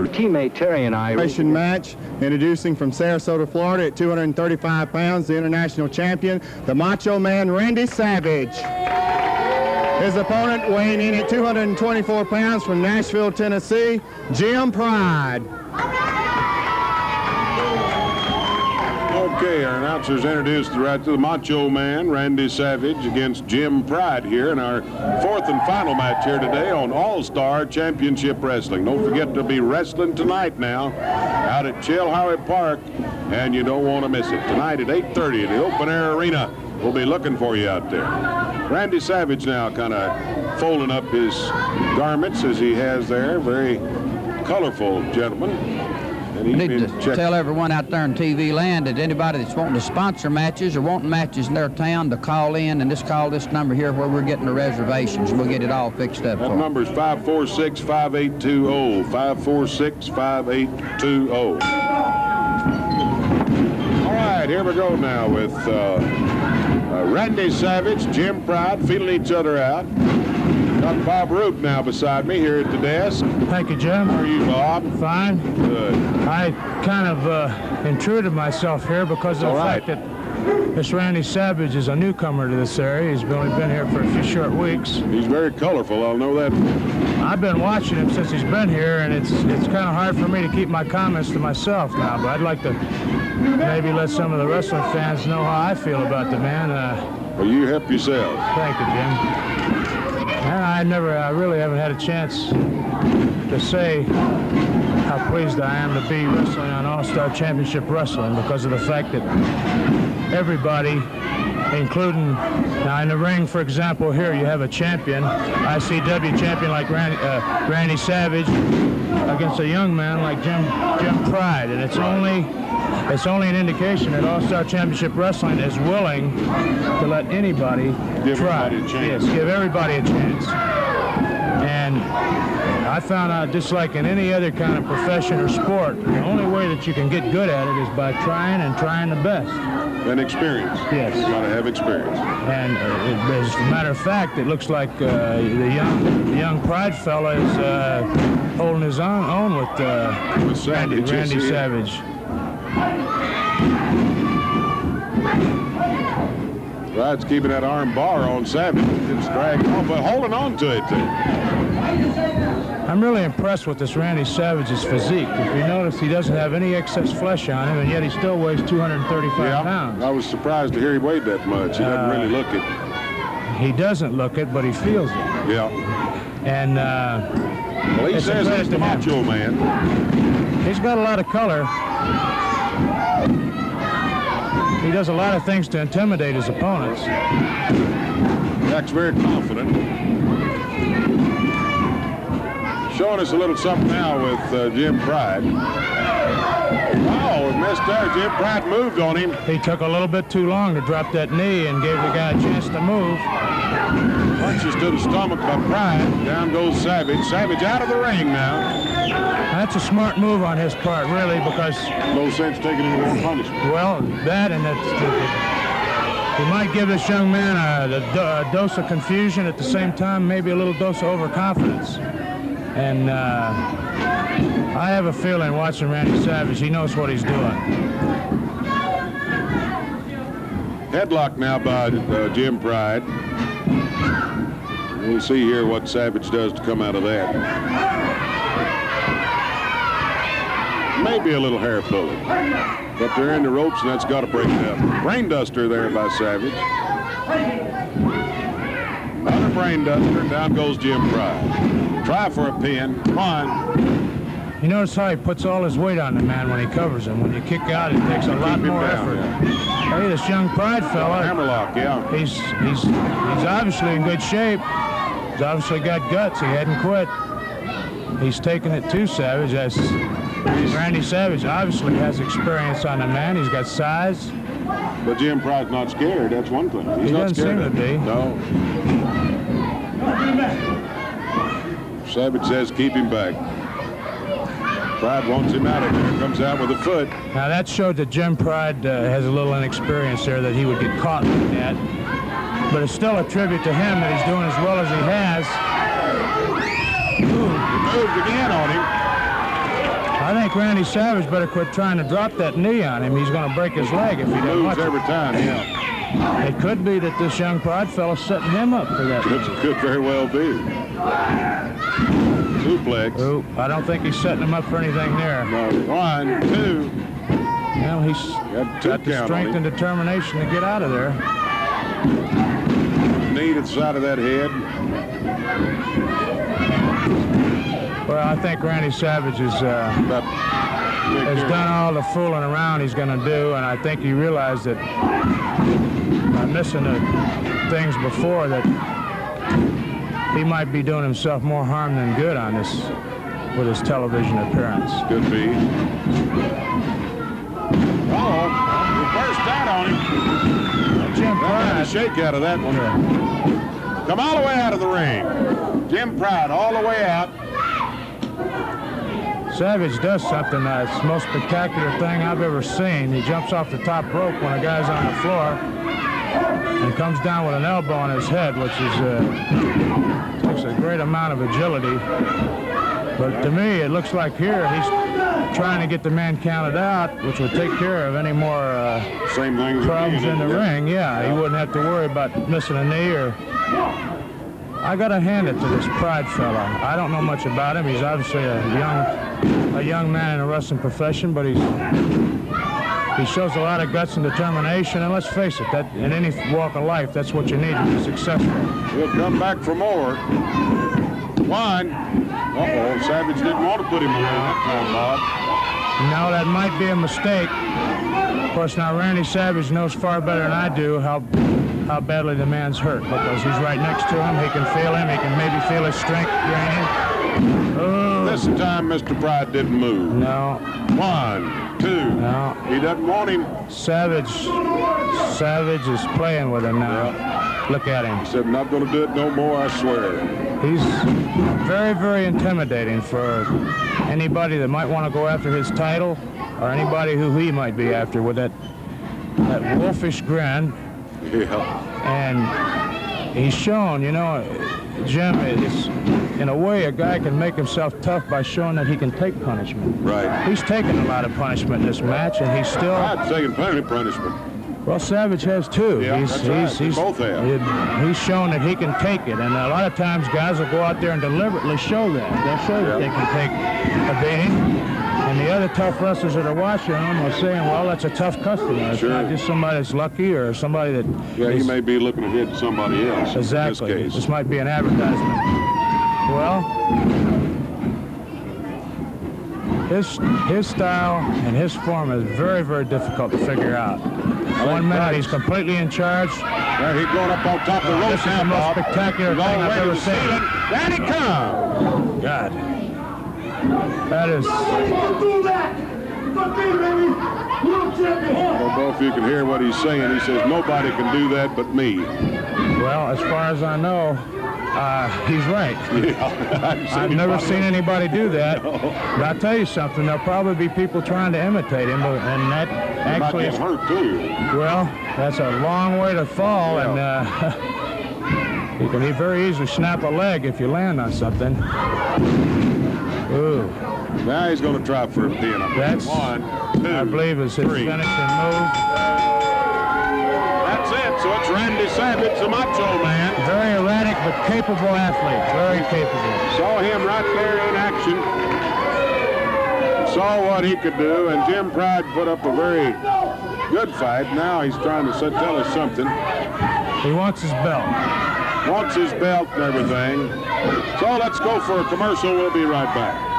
teammate Terry and I. Match, introducing from Sarasota, Florida at 235 pounds, the international champion, the Macho Man Randy Savage. His opponent weighing in at 224 pounds from Nashville, Tennessee, Jim Pride. Okay, our announcers introduced the Macho Man, Randy Savage, against Jim Pride here in our fourth and final match here today on All-Star Championship Wrestling. Don't forget to be wrestling tonight now out at Chilhowie Park, and you don't want to miss it. Tonight at 8:30 at the Open Air Arena. We'll be looking for you out there. Randy Savage now kind of folding up his garments as he has there. Very colorful gentleman. I need to tell everyone out there in TV land that anybody that's wanting to sponsor matches or wanting matches in their town to call in and just call this number here where we're getting the reservations. We'll get it all fixed up. That number is 546-5820. 546-5820. All right, here we go now with Randy Savage, Jim Pride, feeling each other out. Got Bob Root now beside me here at the desk. Thank you, Jim. How are you, Bob? Fine. Good. I kind of intruded myself here because of the fact that this Randy Savage is a newcomer to this area. He's only been here for a few short weeks. He's very colorful, I'll know that. I've been watching him since he's been here, and it's kind of hard for me to keep my comments to myself now, but I'd like to maybe let some of the wrestling fans know how I feel about the man. Well, you help yourself. Thank you, Jim. I really haven't had a chance to say how pleased I am to be wrestling on All-Star Championship Wrestling because of the fact that everybody, including now in the ring, for example, here you have a champion, ICW champion like Randy Savage against a young man like Jim Pride, and it's only an indication that All-Star Championship Wrestling is willing to let anybody try. Yes, give everybody a chance. And I found out, just like in any other kind of profession or sport, the only way that you can get good at it is by trying and trying the best. And experience. Yes. You gotta have experience. And as a matter of fact, it looks like the young Pride fella is holding his own with Randy Savage. Pride's keeping that arm bar on Savage. It's dragging on, but holding on to it there. I'm really impressed with this Randy Savage's physique. If you notice, he doesn't have any excess flesh on him, and yet he still weighs 235 pounds. I was surprised to hear he weighed that much. He doesn't really look it. He doesn't look it, but he feels it. Yeah. And well, he says he's the Macho Man. He's got a lot of color. He does a lot of things to intimidate his opponents. Jack's very confident. Showing us a little something now with Jim Pride. Oh, we missed there. Jim Pride moved on him. He took a little bit too long to drop that knee and gave the guy a chance to move. Punches to the stomach by Pride. Down goes Savage. Savage out of the ring now. That's a smart move on his part, really, because... No sense taking any more punishment. Well, that and he might give this young man a dose of confusion at the same time, maybe a little dose of overconfidence. And I have a feeling watching Randy Savage, he knows what he's doing. Headlock now by Jim Pride. We'll see here what Savage does to come out of that. Maybe a little hair pulling. But they're in the ropes, and that's got to break it up. Brain duster there by Savage. Another brain duster, down goes Jim Pride. Try for a pin. Come on. You notice how he puts all his weight on the man when he covers him. When you kick out, it takes a lot more effort. Yeah. Hey, this young Pride fella. Hammerlock, yeah. He's obviously in good shape. He's obviously got guts. He hadn't quit. He's taking it to Savage. Randy Savage obviously has experience on the man. He's got size. But Jim Pride's not scared. That's one thing. He's he not doesn't scared seem to be. No. Savage says keep him back. Pride wants him out of there. Comes out with a foot. Now that showed that Jim Pride has a little inexperience there, that he would get caught like that. But it's still a tribute to him that he's doing as well as he has. He moved again on him. I think Randy Savage better quit trying to drop that knee on him. He's going to break his leg if he doesn't watch Moves every time, yeah. It could be that this young Pride fellow's setting him up for that. Could very well be. Suplex. Ooh, I don't think he's setting him up for anything there. No, 1, 2. Well, he's got the strength and determination to get out of there. Knee to the side of that head. Well, I think Randy Savage has done all the fooling around he's going to do, and I think he realized that by missing the things before that he might be doing himself more harm than good on this with his television appearance. Could be. Uh-oh, he burst out on him. Jim Pride. Had a shake out of that one. Come all the way out of the ring. Jim Pride all the way out. Savage does something that's the most spectacular thing I've ever seen. He jumps off the top rope when a guy's on the floor and comes down with an elbow on his head, which is takes a great amount of agility. But to me, it looks like here he's trying to get the man counted out, which would take care of any more Same thing problems in the ring. Yeah, he wouldn't have to worry about missing a knee or... I got to hand it to this Pride fella. I don't know much about him. He's obviously a young man in the wrestling profession, but he shows a lot of guts and determination. And let's face it, that in any walk of life, that's what you need to be successful. He'll come back for more. 1. Uh-oh, Savage didn't want to put him away that time, Bob. No, that might be a mistake. Of course, now Randy Savage knows far better than I do how badly the man's hurt, because he's right next to him. He can feel him. He can maybe feel his strength draining. Oh. This time, Mr. Pride didn't move. No. 1, 2. No. He doesn't want him. Savage is playing with him now. Yeah. Look at him. He said, I'm not going to do it no more, I swear. He's very, very intimidating for anybody that might want to go after his title or anybody who he might be after with that wolfish grin. Yeah. And he's shown, you know, Jim, is in a way a guy can make himself tough by showing that he can take punishment. Right. He's taken a lot of punishment in this match, and he's still... I've taken plenty of punishment. Well, Savage has too. Yeah, that's right. They both have. He's shown that he can take it, and a lot of times guys will go out there and deliberately show that. They'll show that they can take a beating. And the other tough wrestlers that are watching him are saying, well, that's a tough customer. It's not just somebody that's lucky or somebody that... Yeah, he may be looking to hit somebody else. Exactly. In this case. This might be an advertisement. Well, his style and his form is very, very difficult to figure out. One minute he's completely in charge. There he's going up on top of the rope. This is the most spectacular thing I've ever seen. There he comes. God. That is... I don't know if you can hear what he's saying. He says, nobody can do that but me. Well, as far as I know, he's right. Yeah, I've never seen anybody do that. No. But I'll tell you something, there'll probably be people trying to imitate him, and that actually... He might get hurt, too. Well, that's a long way to fall, and you can very easily snap a leg if you land on something. Ooh. Now he's going to try for a pin. That's, 1, 2, I believe, is his 3. finishing move. That's it. So it's Randy Savage, the Macho Man. Very erratic, but capable athlete. Very capable. Saw him right there in action. Saw what he could do, and Jim Pride put up a very good fight. Now he's trying to tell us something. He wants his belt. Wants his belt and everything. So let's go for a commercial. We'll be right back.